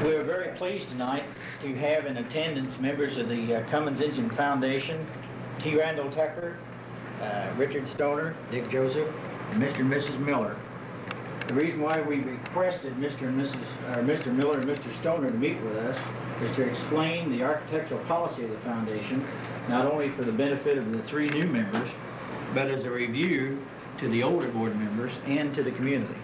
We are very pleased tonight to have in attendance members of the Cummins Engine Foundation, T. Randall Tucker, Richard Stoner, Dick Joseph, and Mr. and Mrs. Miller. The reason why we requested Mr. Miller and Mr. Stoner to meet with us is to explain the architectural policy of the foundation, not only for the benefit of the 3 new members, but as a review to the older board members and to the community.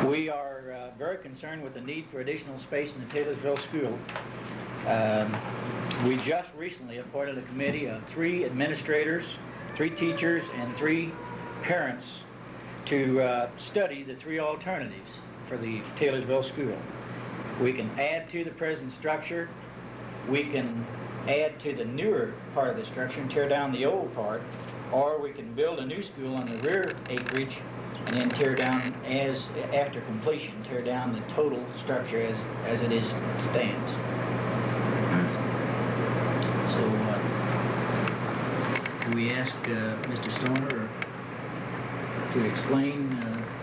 We are very concerned with the need for additional space in the Taylorsville School. We just recently appointed a committee of 3 administrators, 3 teachers, and 3 parents to study the 3 alternatives for the Taylorsville School. We can add to the present structure. We can add to the newer part of the structure and tear down the old part, or we can build a new school on the rear acreage and then tear down, after completion, tear down the total structure as it stands. So, do we ask Mr. Stoner to explain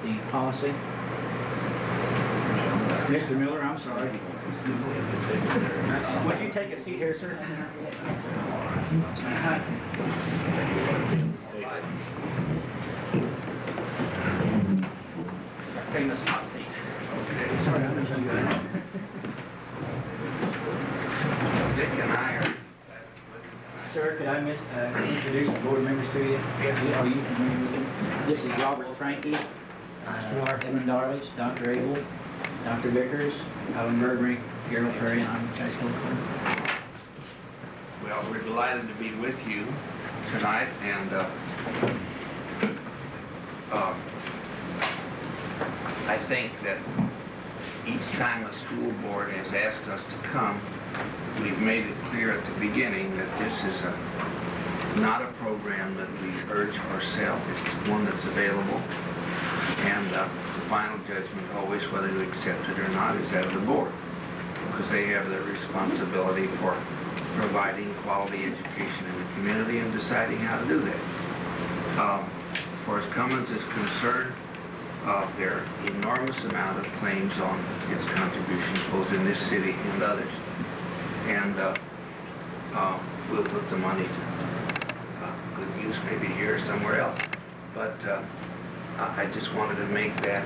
the policy? Mr. Miller, I'm sorry. Would you take a seat here, sir? Famous hot seat. Okay. Sorry, I'm going to show you that. Dick and I are... Sir, could I introduce the board members to you? Are you familiar with them? This is Robert Frankie, Evan Darlich, Dr. Abel, Dr. Vickers, Alan Burberry, Gerald Perry, and I'm Chase Holcomb. Well, we're delighted to be with you tonight, and I think that each time a school board has asked us to come, we've made it clear at the beginning that this is not a program that we urge ourselves. It's one that's available, and the final judgment always whether to accept it or not is that of the board, because they have the responsibility for providing quality education in the community and deciding how to do that. As far as Cummins is concerned, there are enormous amount of claims on its contributions both in this city and others. And we'll put the money to good use maybe here or somewhere else. But I just wanted to make that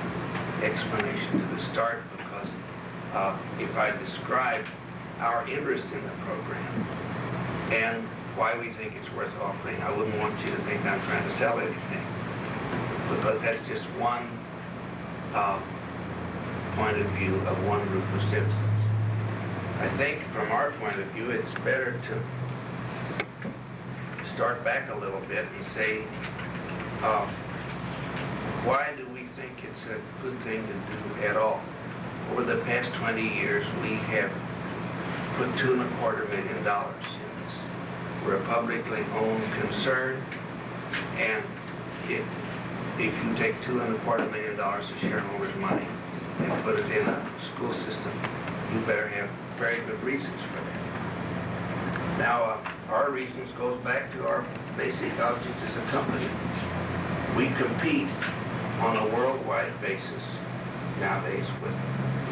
explanation to the start, because if I describe our interest in the program and why we think it's worth offering, I wouldn't want you to think I'm trying to sell anything, because that's just one point of view of one group of citizens. I think from our point of view, it's better to start back a little bit and say, why do we think it's a good thing to do at all? Over the past 20 years, we have put $2.25 million in this. We're a publicly owned concern, and if you take $2.25 million of shareholders' money and put it in a school system, you better have very good reasons for that. Now, our reasons goes back to our basic object as a company. We compete on a worldwide basis nowadays with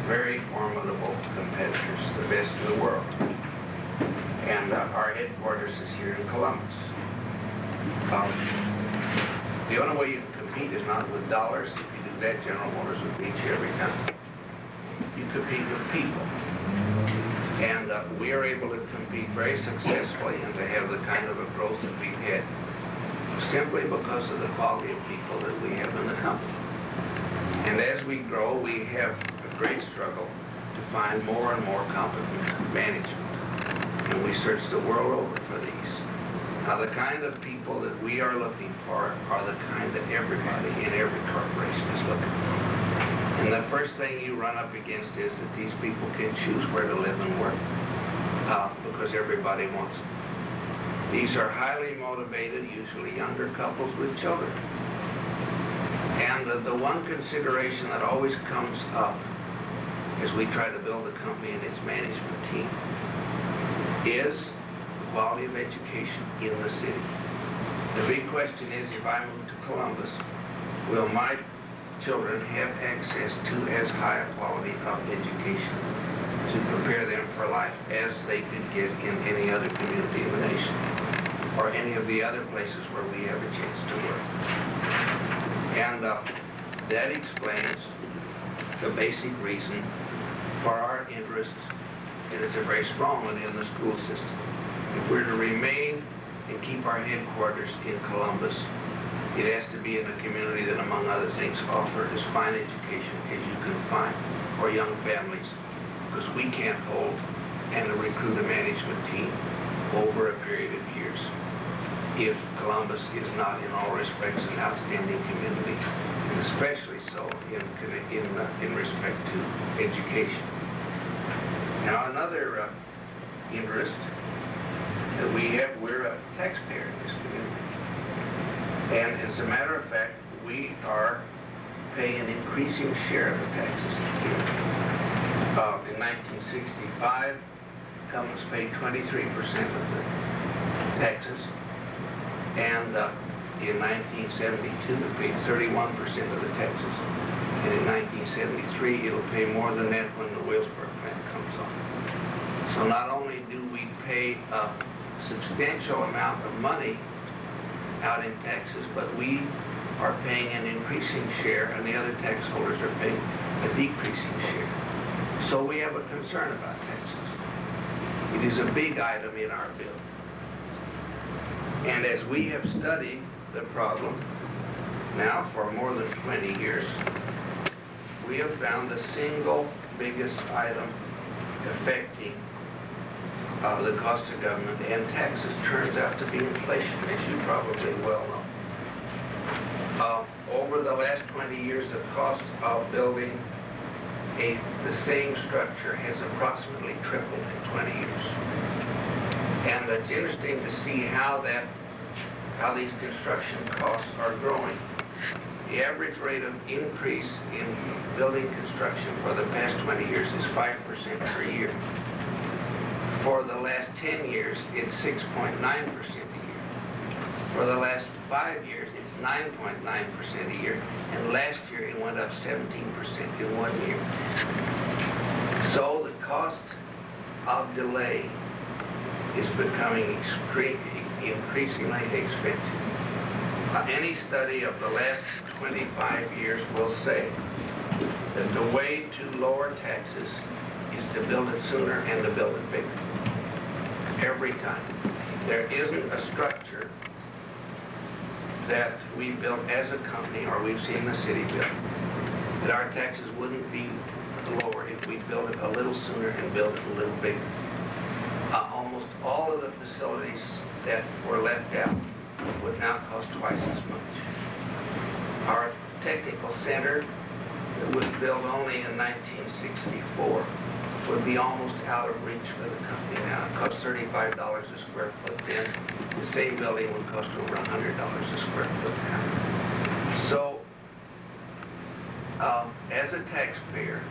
very formidable competitors, the best in the world. And our headquarters is here in Columbus. The only way you can compete is not with dollars. If you do that, General Motors would beat you every time. You compete with people. And we are able to compete very successfully and to have the kind of a growth that we've had simply because of the quality of people that we have in the company. And as we grow, we have a great struggle to find more and more competent management. And we search the world over for these. Now, the kind of people that we are looking for are the kind that everybody in every corporation is looking for. And the first thing you run up against is that these people can choose where to live and work, because everybody wants them. These are highly motivated, usually younger couples with children. And the one consideration that always comes up as we try to build a company and its management team is the quality of education in the city. The big question is, if I move to Columbus, will my children have access to as high a quality of education to prepare them for life as they could get in any other community in the nation or any of the other places where we have a chance to work. And that explains the basic reason for our interest, and it's a very strong one, in the school system. If we're to remain and keep our headquarters in Columbus, it has to be in a community that, among other things, offers as fine education as you can find for young families, because we can't hold and recruit a management team over a period of years if Columbus is not in all respects an outstanding community, and especially so in respect to education. Now, another interest that we have, we're a taxpayer in this community. And as a matter of fact, we are paying an increasing share of the taxes in 1965, Cummins paid 23% of the taxes, and in 1972 it paid 31% of the taxes, and in 1973 it'll pay more than that when the Williamsburg plant comes on. So not only do we pay a substantial amount of money out in taxes, but we are paying an increasing share, and the other tax holders are paying a decreasing share. So we have a concern about taxes. It is a big item in our bill. And as we have studied the problem now for more than 20 years, we have found the single biggest item affecting the cost of government and taxes turns out to be inflation, as you probably well know. Over the last 20 years, the cost of building the same structure has approximately tripled in 20 years. And it's interesting to see how these construction costs are growing. The average rate of increase in building construction for the past 20 years is 5% per year. For the last 10 years, it's 6.9% a year. For the last 5 years, it's 9.9% a year. And last year, it went up 17% in 1 year. So the cost of delay is becoming increasingly expensive. Any study of the last 25 years will say that the way to lower taxes is to build it sooner and to build it bigger. Every time. There isn't a structure that we built as a company, or we've seen the city build, that our taxes wouldn't be lower if we built it a little sooner and built it a little bigger. Almost all of the facilities that were left out would now cost twice as much. Our technical center that was built only in 1964 would be almost out of reach for the company now. It costs $35 a square foot then. The same building would cost over $100 a square foot now. So, as a taxpayer,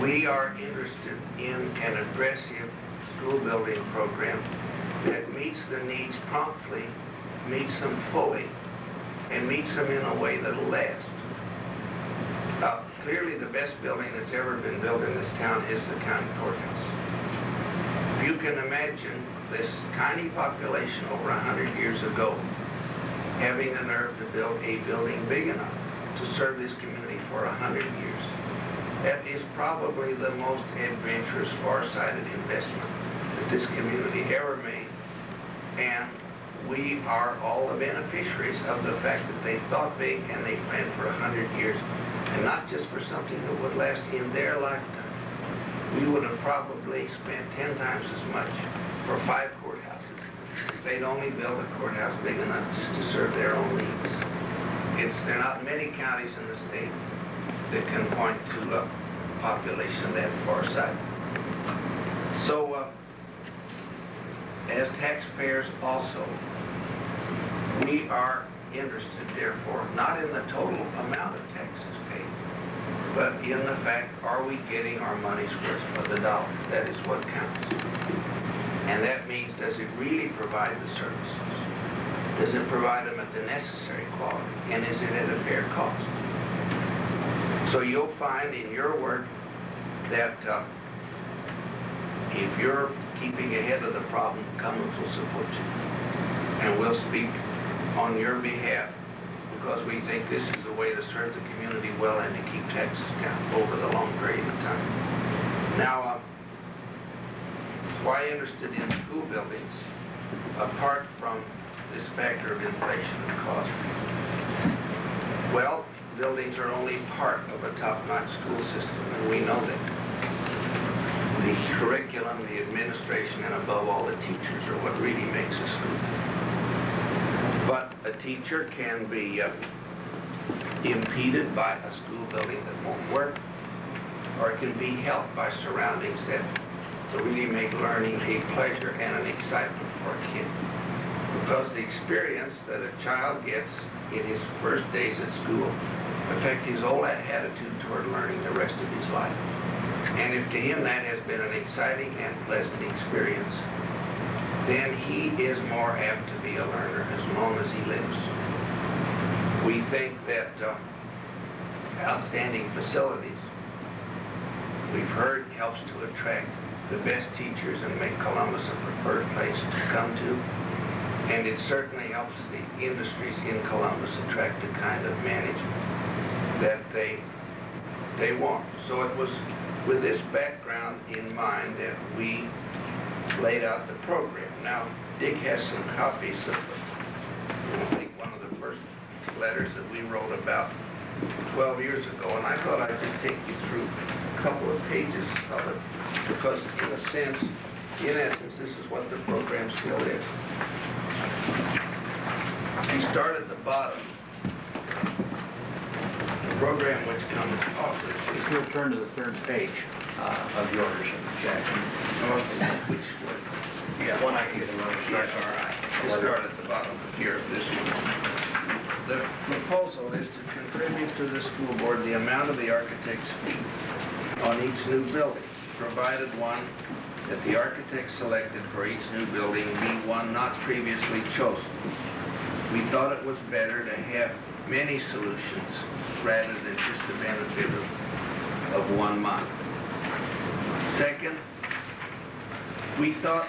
we are interested in an aggressive school building program that meets the needs promptly, meets them fully, and meets them in a way that'll last. Clearly the best building that's ever been built in this town is the county courthouse. If you can imagine this tiny population over 100 years ago having the nerve to build a building big enough to serve this community for 100 years, that is probably the most adventurous, far-sighted investment that this community ever made. And we are all the beneficiaries of the fact that they thought big and they planned for 100 years. And not just for something that would last in their lifetime. We would have probably spent 10 times as much for 5 courthouses if they'd only built a courthouse big enough just to serve their own needs. There are not many counties in the state that can point to a population that far-sighted. So, as taxpayers also, we are interested, therefore, not in the total amount of taxes paid, but in the fact, are we getting our money's worth for the dollar? That is what counts. And that means, does it really provide the services? Does it provide them at the necessary quality? And is it at a fair cost? So you'll find in your work that if you're keeping ahead of the problem, Cummins will support you. And we'll speak on your behalf because we think this is the way to serve the community well and to keep taxes down over the long period of time. Now, why interested in school buildings, apart from this factor of inflation and cost? Well, buildings are only part of a top-notch school system, and we know that. The curriculum, the administration, and above all, the teachers are what really makes a school. But a teacher can be impeded by a school building that won't work, or it can be helped by surroundings that really make learning a pleasure and an excitement for a kid. Because the experience that a child gets in his first days at school affect his whole attitude toward learning the rest of his life. And if to him that has been an exciting and pleasant experience, then he is more apt to be a learner as long as he lives. We think that outstanding facilities, we've heard, helps to attract the best teachers and make Columbus a preferred place to come to. And it certainly helps the industries in Columbus attract the kind of management that they want. So it was with this background in mind that we laid out the program. Now, Dick has some copies of, I think, one of the first letters that we wrote about 12 years ago, and I thought I'd just take you through a couple of pages of it, because in a sense, in essence, this is what the program still is. We start at the bottom. The program which comes off this If you'll turn to the third page of yours, Jackson. Which one? Yeah, One I can get in all right. We'll start at the bottom here of this one. The proposal is to contribute to the school board the amount of the architect's fee on each new building, provided one that the architect selected for each new building be one not previously chosen. We thought it was better to have many solutions rather than just the benefit of one model. Second, we thought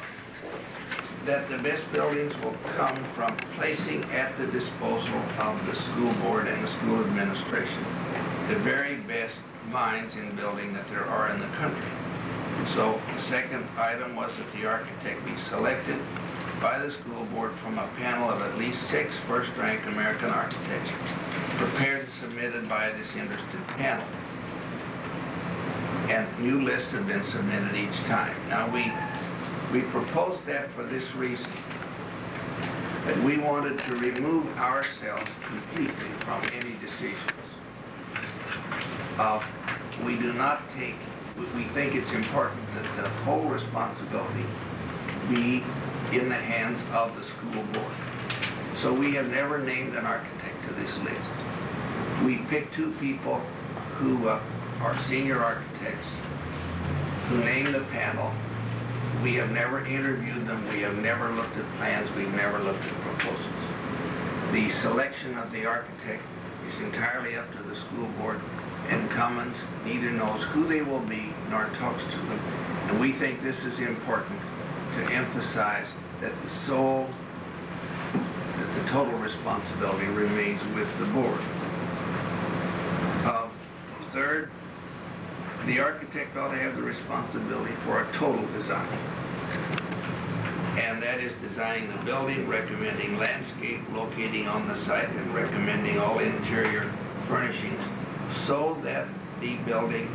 that the best buildings will come from placing at the disposal of the school board and the school administration the very best minds in building that there are in the country. So the second item was that the architect be selected by the school board from a panel of at least 6 first-rank American architects, prepared and submitted by this interested panel. And new lists have been submitted each time. Now we proposed that for this reason, that we wanted to remove ourselves completely from any decisions. We do not take, we think it's important that the whole responsibility be in the hands of the school board. So we have never named an architect to this list. We picked 2 people who are senior architects who named the panel. We have never interviewed them. We have never looked at plans. We've never looked at proposals. The selection of the architect is entirely up to the school board, and Cummins neither knows who they will be nor talks to them. And we think this is important to emphasize that the total responsibility remains with the board. Third, the architect ought to have the responsibility for a total design. And that is designing the building, recommending landscape, locating on the site, and recommending all interior furnishings so that the building,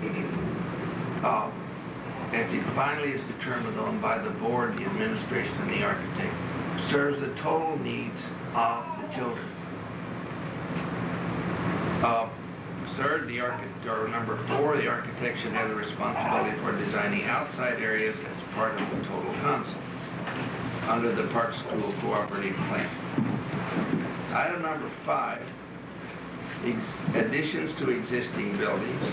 as it finally is determined on by the board, the administration, and the architect, serves the total needs of the children. Third, number 4, the architect should have the responsibility for designing outside areas as part of the total concept under the Park School Cooperative Plan. Item number 5, additions to existing buildings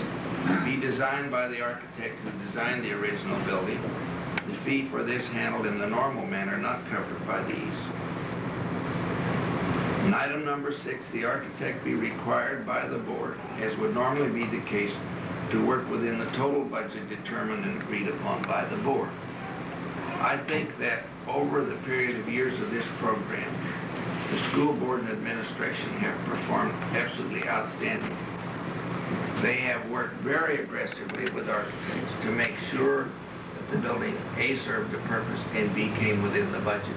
be designed by the architect who designed the original building. The fee for this handled in the normal manner not covered by these. And item number 6, the architect be required by the board, as would normally be the case, to work within the total budget determined and agreed upon by the board. I think that over the period of years of this program, the school board and administration have performed absolutely outstanding. They have worked very aggressively with architects to make sure that the building A, served the purpose, and B, came within the budget.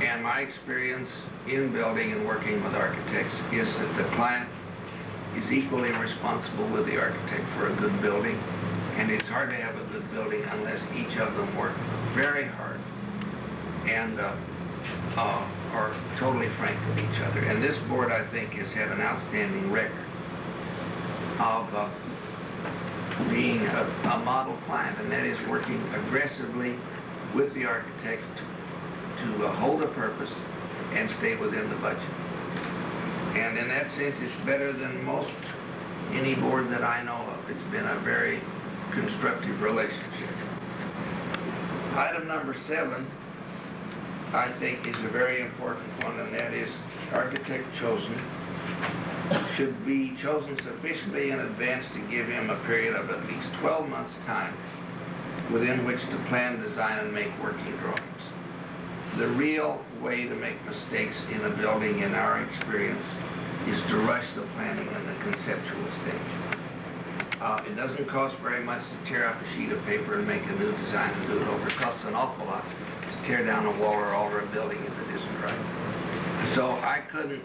And my experience in building and working with architects is that the client is equally responsible with the architect for a good building, and it's hard to have a good building unless each of them work very hard and are totally frank with each other. And this board, I think, has had an outstanding record of being a model client, and that is working aggressively with the architect to hold a purpose and stay within the budget. And in that sense, it's better than most any board that I know of. It's been a very constructive relationship. Item number 7, I think, is a very important one, and that is architect chosen should be chosen sufficiently in advance to give him a period of at least 12 months' time within which to plan, design, and make working drawings. The real way to make mistakes in a building, in our experience, is to rush the planning and the conceptual stage. It doesn't cost very much to tear up a sheet of paper and make a new design and do it over. It costs an awful lot to tear down a wall or alter a building if it isn't right. So I couldn't,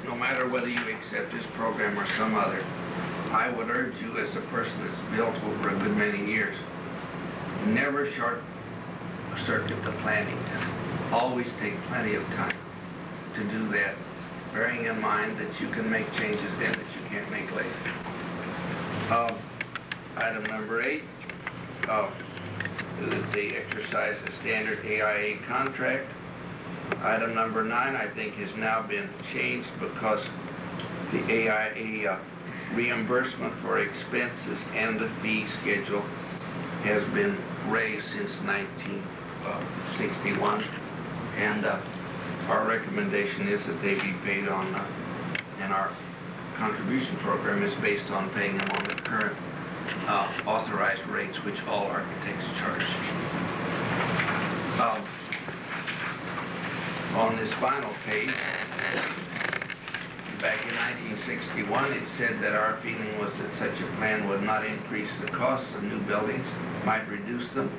no matter whether you accept this program or some other, I would urge you, as a person that's built over a good many years, never short circuit the planning time. Always take plenty of time to do that, bearing in mind that you can make changes then that you can't make later. Item number 8, that they exercise a standard AIA contract. Item number 9, I think, has now been changed because the AIA reimbursement for expenses and the fee schedule has been raised since 1961. And our recommendation is that they be paid on, and our contribution program is based on paying them on the current authorized rates, which all architects charge. On this final page, back in 1961, it said that our feeling was that such a plan would not increase the costs of new buildings, might reduce them.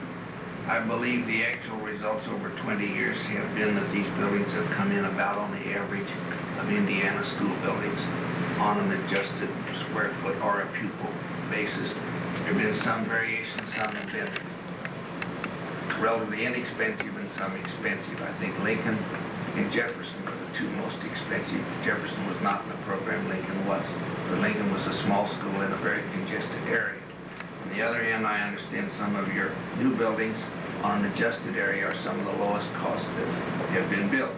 I believe the actual results over 20 years have been that these buildings have come in about on the average of Indiana school buildings on an adjusted square foot or a pupil basis. There have been some variations, some have been relatively inexpensive and some expensive. I think Lincoln and Jefferson were the two most expensive. Jefferson was not in the program, Lincoln was. But Lincoln was a small school in a very congested area. On the other hand, I understand some of your new buildings on an adjusted area are some of the lowest costs that have been built.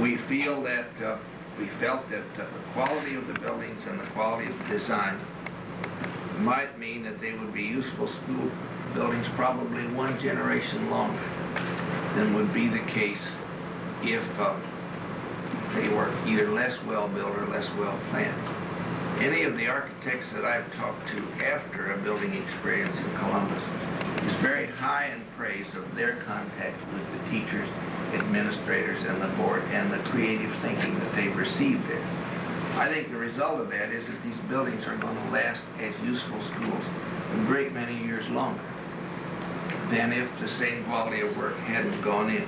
We felt that the quality of the buildings and the quality of the design might mean that they would be useful school buildings probably one generation longer than would be the case if they were either less well built or less well planned. Any of the architects that I've talked to after a building experience in Columbus is very high in praise of their contact with the teachers, administrators, and the board, and the creative thinking that they've received there. I think the result of that is that these buildings are going to last as useful schools a great many years longer than if the same quality of work hadn't gone in.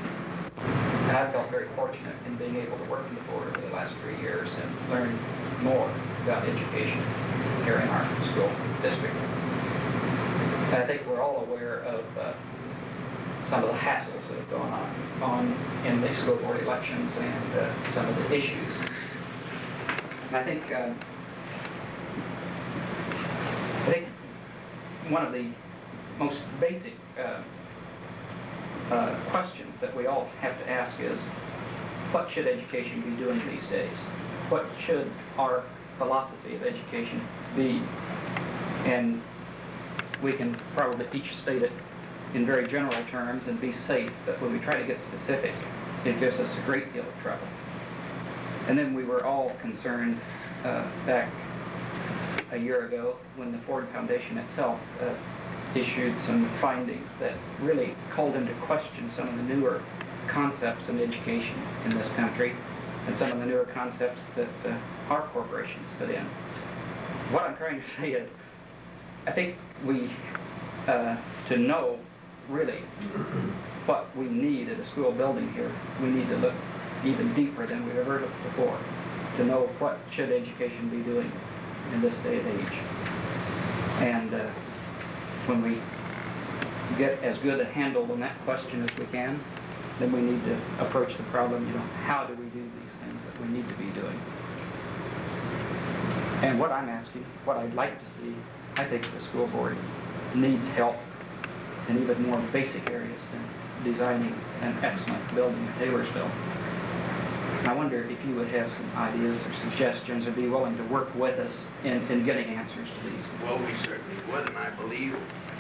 And I felt very fortunate in being able to work in the board over the last 3 years and learn more about education here in our school district. And I think we're all aware of some of the hassles that have gone on in the school board elections and some of the issues. And I think one of the most basic questions that we all have to ask is, what should education be doing these days? What should our philosophy of education be? And we can probably each state it in very general terms and be safe, but when we try to get specific, it gives us a great deal of trouble. And then we were all concerned back a year ago when the Ford Foundation itself issued some findings that really called into question some of the newer concepts in education in this country and some of the newer concepts that our corporations put in. What I'm trying to say is, I think we, to know really what we need at a school building here, we need to look even deeper than we've ever looked before to know what should education be doing in this day and age. And when we get as good a handle on that question as we can, then we need to approach the problem, how do we do these things that we need to be doing? And what I'm asking, what I'd like to see, I think the school board needs help in even more basic areas than designing an excellent building in Taylorsville. I wonder if you would have some ideas or suggestions or be willing to work with us in getting answers to these. Well, we certainly would, and I believe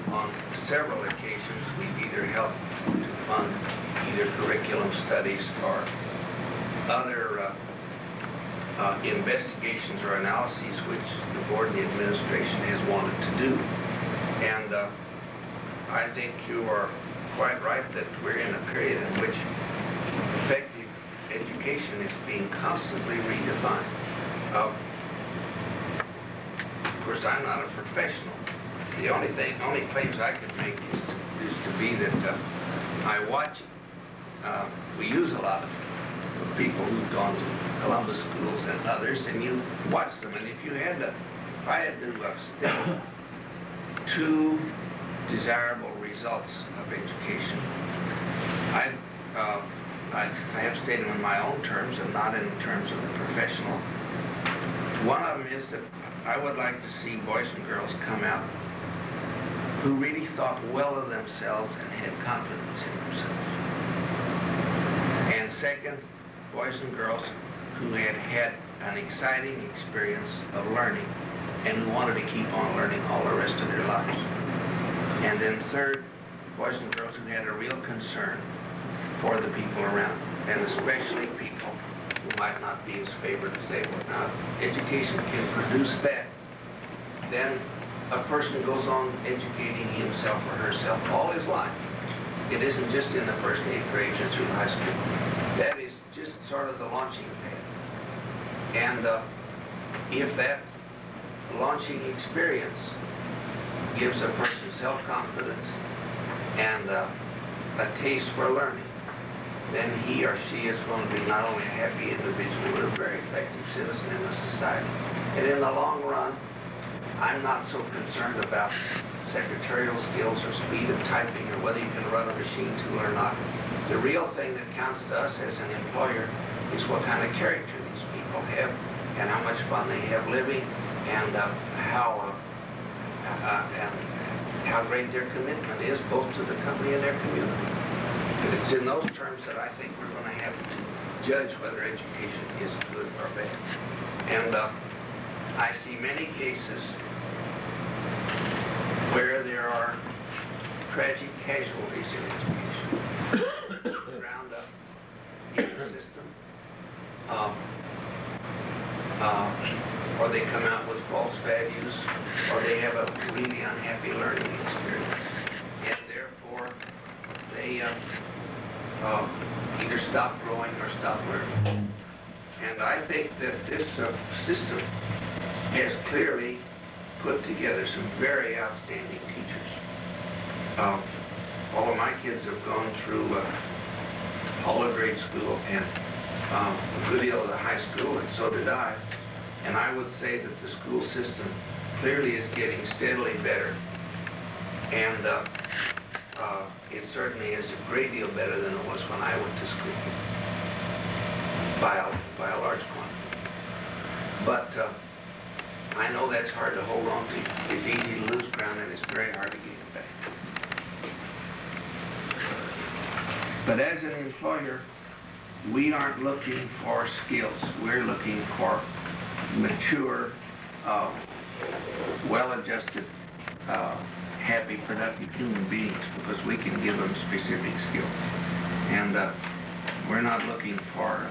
on several occasions we've either helped to fund either curriculum studies or other investigations or analyses which the board and the administration has wanted to do. And I think you are quite right that we're in a period in which effective education is being constantly redefined. Of course, I'm not a professional. The only claims I could make is to be that I watch it. We use a lot of people who've gone to Columbus schools and others, and you watch them. And if I had to state two desirable results of education, I have stated them in my own terms and not in terms of the professional. One of them is that I would like to see boys and girls come out who really thought well of themselves and had confidence in themselves. And second, boys and girls who had had an exciting experience of learning and who wanted to keep on learning all the rest of their lives. And then third, boys and girls who had a real concern for the people around, and especially people who might not be as favored as they were. Now, education can produce that. Then a person goes on educating himself or herself all his life. It isn't just in the first 8th grade or through high school. That is just sort of the launching pad. And if that launching experience gives a person self-confidence and a taste for learning, then he or she is going to be not only a happy individual, but a very effective citizen in the society. And in the long run, I'm not so concerned about secretarial skills or speed of typing or whether you can run a machine tool or not. The real thing that counts to us as an employer is what kind of character these people have and how much fun they have living and how great their commitment is both to the company and their community. And it's in those terms that I think we're going to have to judge whether education is good or bad. And I see many cases where there are tragic casualties in education, ground up in the system, or they come out with false values, or they have a really unhappy learning experience, and therefore they either stop growing or stop learning. And I think that this system has clearly put together some very outstanding teachers. All of my kids have gone through all of grade school and a good deal of the high school, and so did I. And I would say that the school system clearly is getting steadily better. And it certainly is a great deal better than it was when I went to school, by a large quantity. But I know that's hard to hold on to. It's easy to lose ground, and it's very hard to get it back. But as an employer, we aren't looking for skills. We're looking for mature, well-adjusted, happy, productive human beings, because we can give them specific skills. And we're not looking for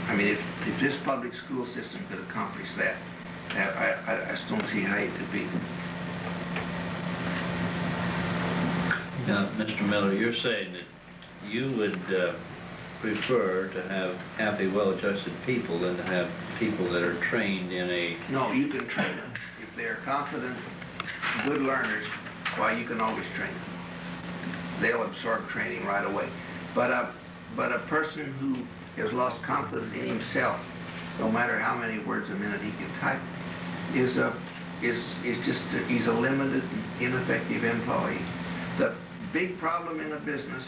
I mean, if this public school system could accomplish that, I just don't see how it could be. Now, Mr. Miller, you're saying that you would prefer to have happy, well-adjusted people than to have people that are trained in a... No, you can train them. If they are confident, good learners, why, you can always train them. They'll absorb training right away. But a person who has lost confidence in himself, no matter how many words a minute he can type, he's a limited, ineffective employee. The big problem in a business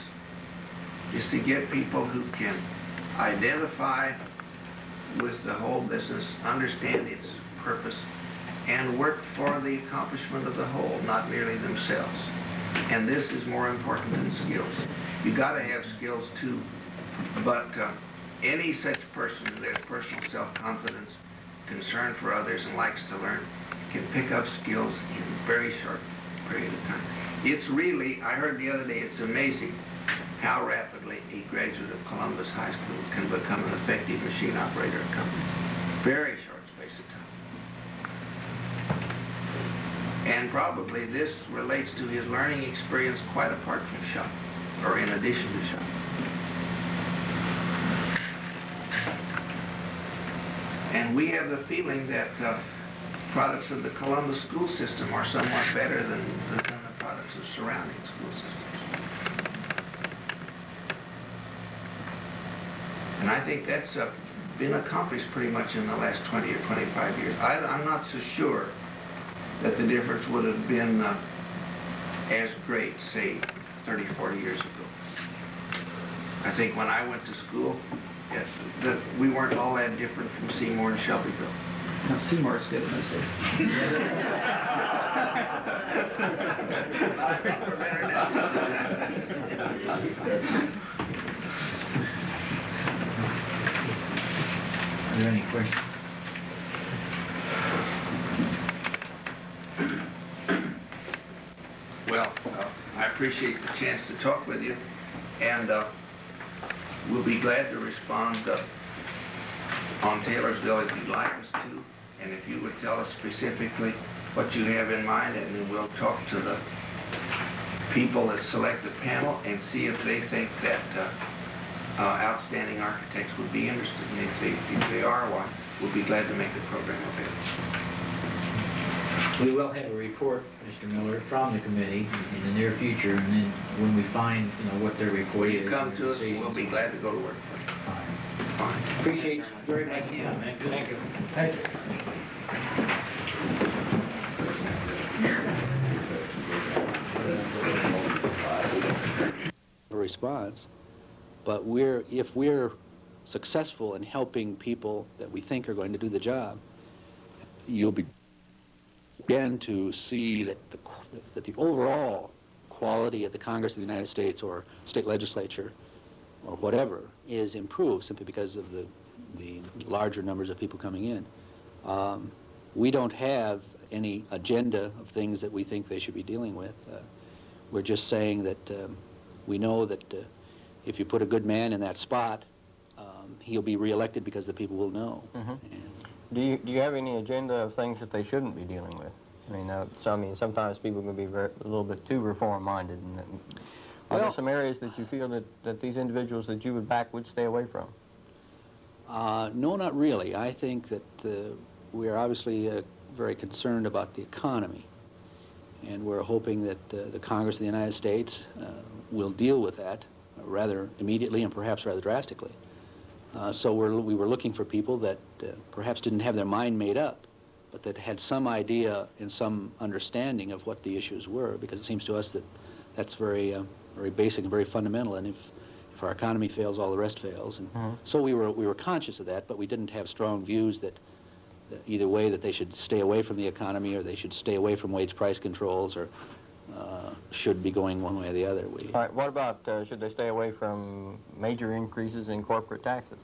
is to get people who can identify with the whole business, understand its purpose, and work for the accomplishment of the whole, not merely themselves. And this is more important than skills. You got to have skills too, but any such person who has personal self-confidence, concern for others, and likes to learn can pick up skills in a very short period of time. It's really, I heard the other day, it's amazing how rapidly a graduate of Columbus High School can become an effective machine operator at companies. Very short space of time. And probably this relates to his learning experience quite apart from shop, or in addition to shop. And we have the feeling that products of the Columbus school system are somewhat better than the products of surrounding school systems. And I think that's been accomplished pretty much in the last 20 or 25 years. I'm not so sure that the difference would have been as great, say, 30, 40 years ago. I think when I went to school, yes, that we weren't all that different from Seymour and Shelbyville. No, Seymour's good in those days. I think we're better now. Are there any questions? Well, I appreciate the chance to talk with you, and we'll be glad to respond on Taylorsville if you'd like us to, and if you would tell us specifically what you have in mind, and then we'll talk to the people that select the panel and see if they think that outstanding architects would be interested, and if they are one, we'll be glad to make the program available. We will have a report, Mr. Miller, from the committee in the near future, and then when we find, what their report When is. you come and to us, decisions. we'll be glad to go to work for you. Fine. Fine. Appreciate you very much. Thank you. Man. Thank you. Thank you. A response, but if we're successful in helping people that we think are going to do the job, you'll begin to see that the overall quality of the Congress of the United States or state legislature or whatever is improved simply because of the larger numbers of people coming in. We don't have any agenda of things that we think they should be dealing with. We're just saying that we know that if you put a good man in that spot, he'll be reelected because the people will know. Mm-hmm. And Do you have any agenda of things that they shouldn't be dealing with? I mean, sometimes people can be a little bit too reform-minded. And are there Well- some areas that you feel that these individuals that you would back would stay away from? No, not really. I think that we are obviously very concerned about the economy, and we're hoping that the Congress of the United States will deal with that rather immediately and perhaps rather drastically. So we were looking for people that perhaps didn't have their mind made up, but that had some idea and some understanding of what the issues were, because it seems to us that that's very basic and very fundamental, and if our economy fails, all the rest fails. And so we were conscious of that, but we didn't have strong views that either way that they should stay away from the economy or they should stay away from wage price controls or should be going one way or the other. All right, what about should they stay away from major increases in corporate taxes?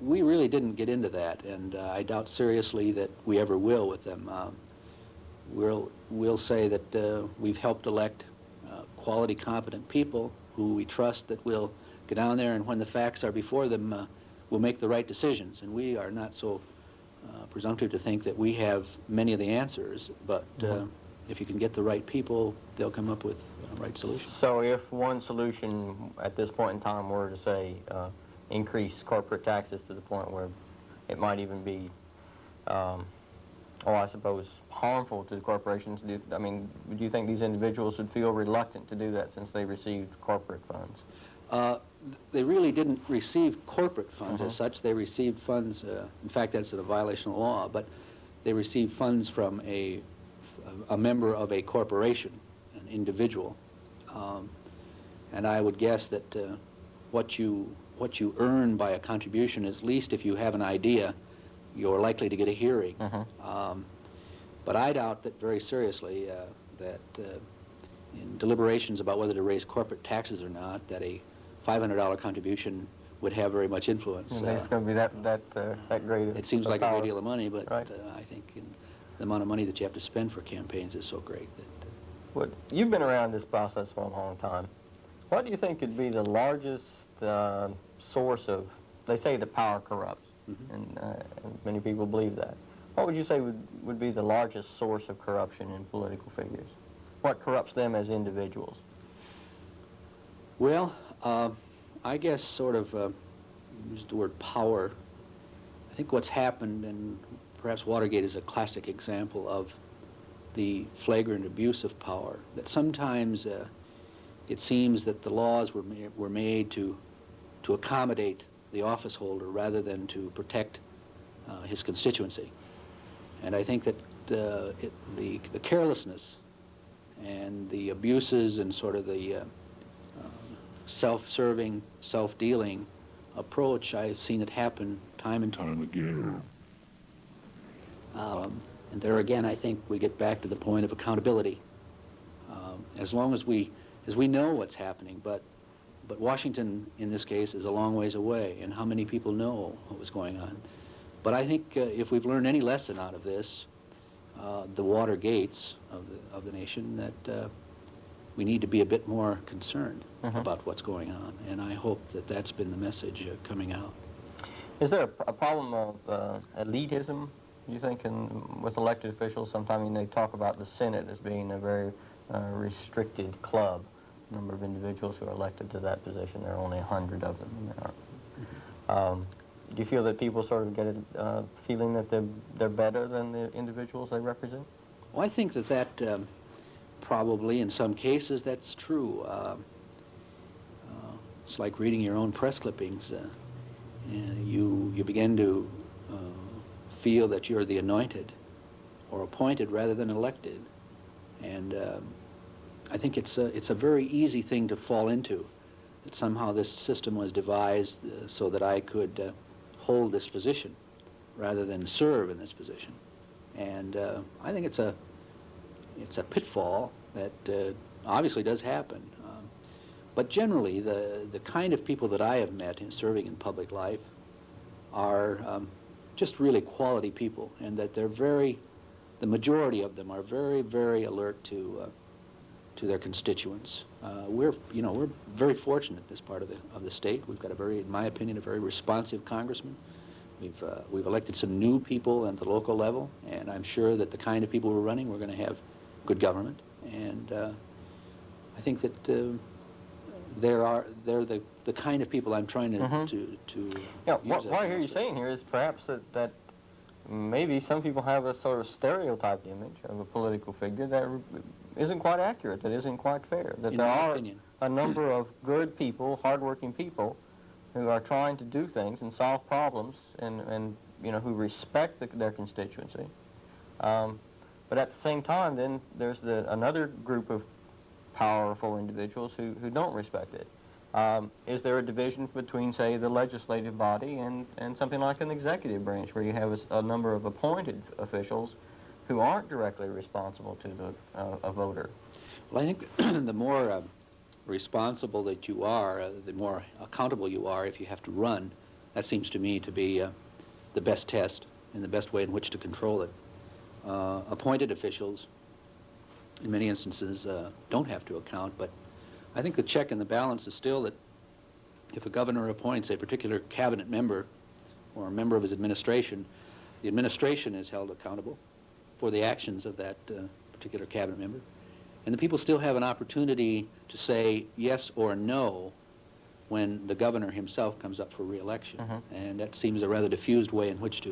We really didn't get into that, and I doubt seriously that we ever will with them. We'll say that we've helped elect quality, competent people who we trust that will get down there, and when the facts are before them, will make the right decisions. And we are not so presumptive to think that we have many of the answers, but if you can get the right people, they'll come up with the right solutions. So if one solution at this point in time were to say increase corporate taxes to the point where it might even be, I suppose, harmful to the corporations, do you think these individuals would feel reluctant to do that since they received corporate funds? They really didn't receive corporate funds as such. They received funds, in fact, that's a violation of law, but they received funds from a member of a corporation, an individual. And I would guess that what you earn by a contribution, at least if you have an idea, you're likely to get a hearing. But I doubt that very seriously that in deliberations about whether to raise corporate taxes or not, that a $500 contribution would have very much influence. It's going to be that great. It seems like a great deal of money, but right. I think the amount of money that you have to spend for campaigns is so great that... You've been around this process for a long time. What do you think could be the largest source of, they say the power corrupts, and many people believe that. What would you say would be the largest source of corruption in political figures? What corrupts them as individuals? Well, I guess sort of, use the word power. I think what's happened, and perhaps Watergate is a classic example of the flagrant abuse of power, that sometimes it seems that the laws were made to accommodate the office holder rather than to protect his constituency. And I think that the carelessness and the abuses and sort of the self-serving, self-dealing approach, I've seen it happen time and time again. And there again, I think we get back to the point of accountability. As long as we know what's happening, but Washington, in this case, is a long ways away, and how many people know what was going on? But I think if we've learned any lesson out of this, the Watergates of the nation, that we need to be a bit more concerned about what's going on, and I hope that that's been the message coming out. Is there a problem of elitism, you think, with elected officials? Sometimes they talk about the Senate as being a very restricted club, number of individuals who are elected to that position. There are only 100 of them. Do you feel that people sort of get a feeling that they're better than the individuals they represent? Well, I think that probably, in some cases, that's true. It's like reading your own press clippings. You begin to feel that you're the anointed or appointed rather than elected. And I think it's a very easy thing to fall into, that somehow this system was devised so that I could hold this position rather than serve in this position. And I think it's a pitfall that obviously does happen. But generally, the kind of people that I have met in serving in public life are just really quality people, and that the majority of them are very, very alert to their constituents. We're very fortunate this part of the state. We've got in my opinion, a very responsive congressman. We've elected some new people at the local level, and I'm sure that the kind of people we're running, we're going to have good government. And I think that they're the kind of people I'm trying to Yeah, what I hear you saying here is perhaps that maybe some people have a sort of stereotyped image of a political figure that isn't quite accurate, that isn't quite fair, that there are a number of good people, hardworking people, who are trying to do things and solve problems, and who respect their constituency. But at the same time, then there's another group of powerful individuals who don't respect it. Is there a division between, say, the legislative body and something like an executive branch, where you have a number of appointed officials who aren't directly responsible to a voter? Well, I think the more responsible that you are, the more accountable you are if you have to run. That seems to me to be the best test and the best way in which to control it. Appointed officials, in many instances, don't have to account, but I think the check and the balance is still that if a governor appoints a particular cabinet member or a member of his administration, the administration is held accountable for the actions of that particular cabinet member. And the people still have an opportunity to say yes or no when the governor himself comes up for re-election. And that seems a rather diffused way in which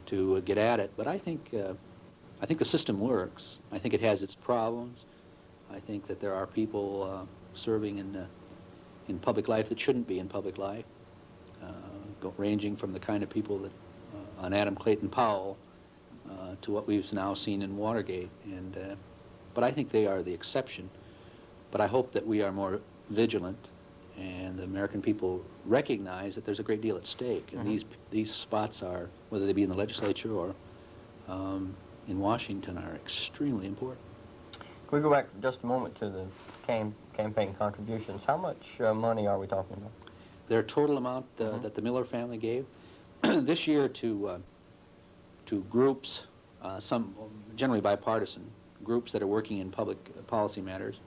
to get at it. But I think the system works. I think it has its problems. I think that there are people serving in public life that shouldn't be in public life, ranging from the kind of people that on Adam Clayton Powell to what we've now seen in Watergate. But I think they are the exception. But I hope that we are more vigilant, and the American people recognize that there's a great deal at stake. And these spots are, whether they be in the legislature or in Washington, are extremely important. Can we go back for just a moment to the campaign contributions? How much money are we talking about? Their total amount that the Miller family gave this year to groups, some generally bipartisan groups that are working in public policy matters,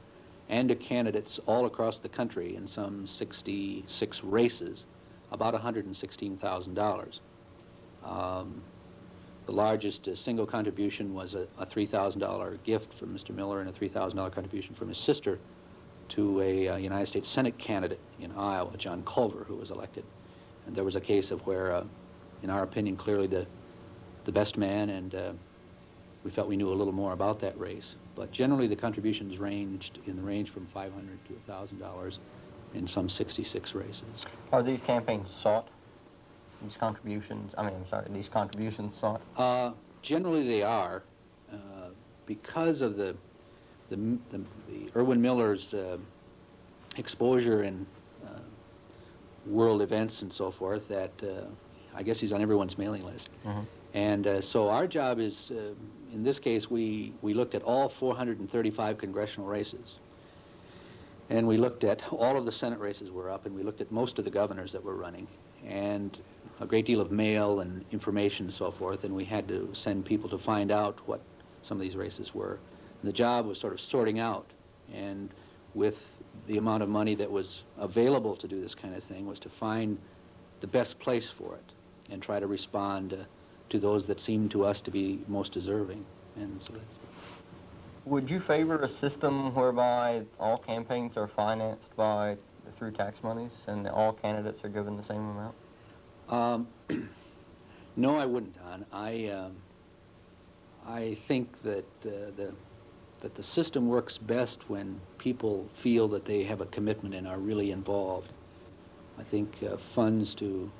and to candidates all across the country in some 66 races, about $116,000. The largest single contribution was a $3,000 gift from Mr. Miller and a $3,000 contribution from his sister to a United States Senate candidate in Iowa, John Culver, who was elected. And there was a case of where, in our opinion, clearly the best man, and we felt we knew a little more about that race. But generally the contributions ranged in the range from $500 to $1,000 in some 66 races. Are these campaigns sought? These contributions, these contributions sought? Generally they are, because of the Irwin Miller's exposure in world events and so forth, that I guess he's on everyone's mailing list. And so our job is, in this case, we looked at all 435 congressional races. And we looked at all of the Senate races were up, and we looked at most of the governors that were running, and a great deal of mail and information and so forth, and we had to send people to find out what some of these races were. And the job was sort of sorting out, and with the amount of money that was available to do this kind of thing, was to find the best place for it and try to respond to those that seemed to us to be most deserving. And so that's... Would you favor a system whereby all campaigns are financed through tax monies and all candidates are given the same amount? No, I wouldn't, Don. I think that the system works best when people feel that they have a commitment and are really involved. I think funds to,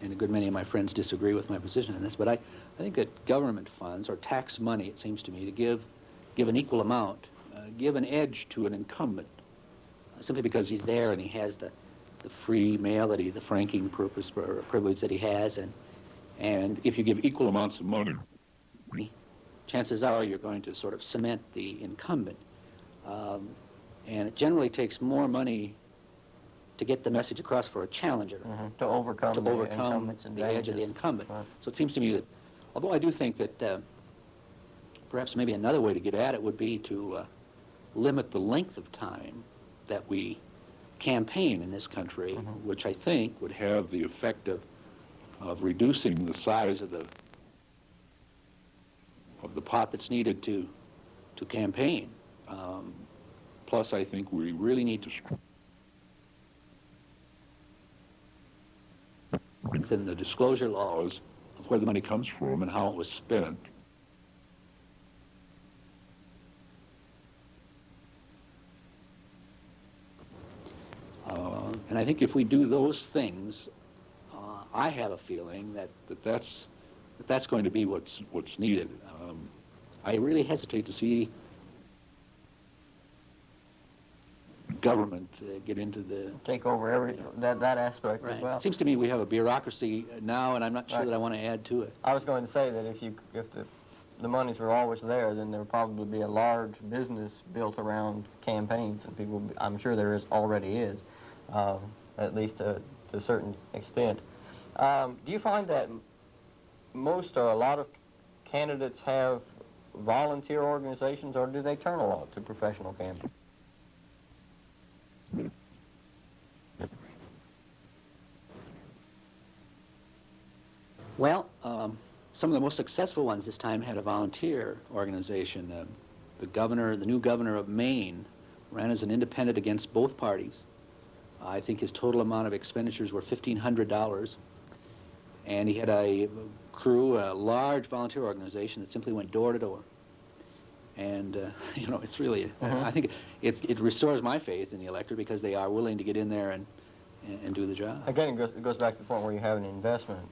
and a good many of my friends disagree with my position on this, but I think that government funds, or tax money, it seems to me, to give an equal amount, give an edge to an incumbent, simply because he's there and he has the free mail, the franking purpose or privilege that he has, and if you give equal amounts of money, chances are you're going to sort of cement the incumbent. And it generally takes more money to get the message across for a challenger, to overcome the edge of the incumbent. Right. So it seems to me that, although I do think that perhaps maybe another way to get at it would be to limit the length of time that we campaign in this country, which I think would have the effect of reducing the size of the pot that's needed to campaign. Plus, I think we really need to strengthen the disclosure laws of where the money comes from and how it was spent. And I think if we do those things, I have a feeling that's going to be what's needed. I really hesitate to see government get into the... Take over that aspect right. as well. It seems to me we have a bureaucracy now, and I'm not sure that I want to add to it. I was going to say that if the monies were always there, then there would probably be a large business built around campaigns, and people, I'm sure there already is, at least to a certain extent. Do you find that most or a lot of candidates have volunteer organizations, or do they turn a lot to professional campaigns? Well, some of the most successful ones this time had a volunteer organization. The new governor of Maine, ran as an independent against both parties. I think his total amount of expenditures were $1,500, and he had a crew, a large volunteer organization that simply went door to door. And you know, it's really, I think it restores my faith in the electorate because they are willing to get in there and do the job. Again, it goes back to the point where you have an investment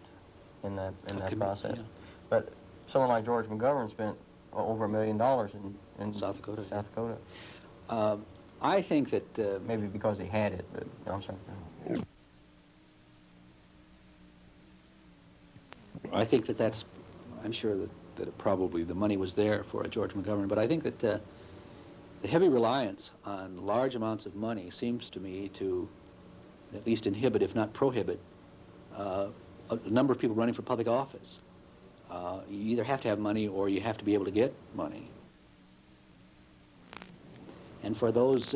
in that process. Yeah. But someone like George McGovern spent over $1 million in South Dakota. South Dakota. I think that Maybe because he had it, but I'm sorry. I think that's, I'm sure that probably the money was there for George McGovern, but I think that the heavy reliance on large amounts of money seems to me to at least inhibit, if not prohibit, a number of people running for public office. You either have to have money or you have to be able to get money. And for those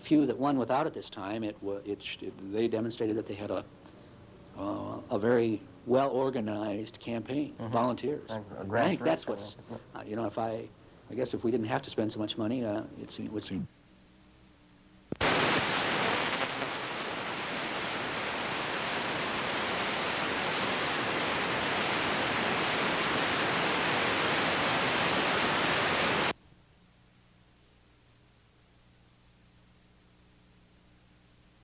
few that won without it this time, they demonstrated that they had a very well-organized campaign, volunteers. I think that's what's, you know, I guess if we didn't have to spend so much money, it would seem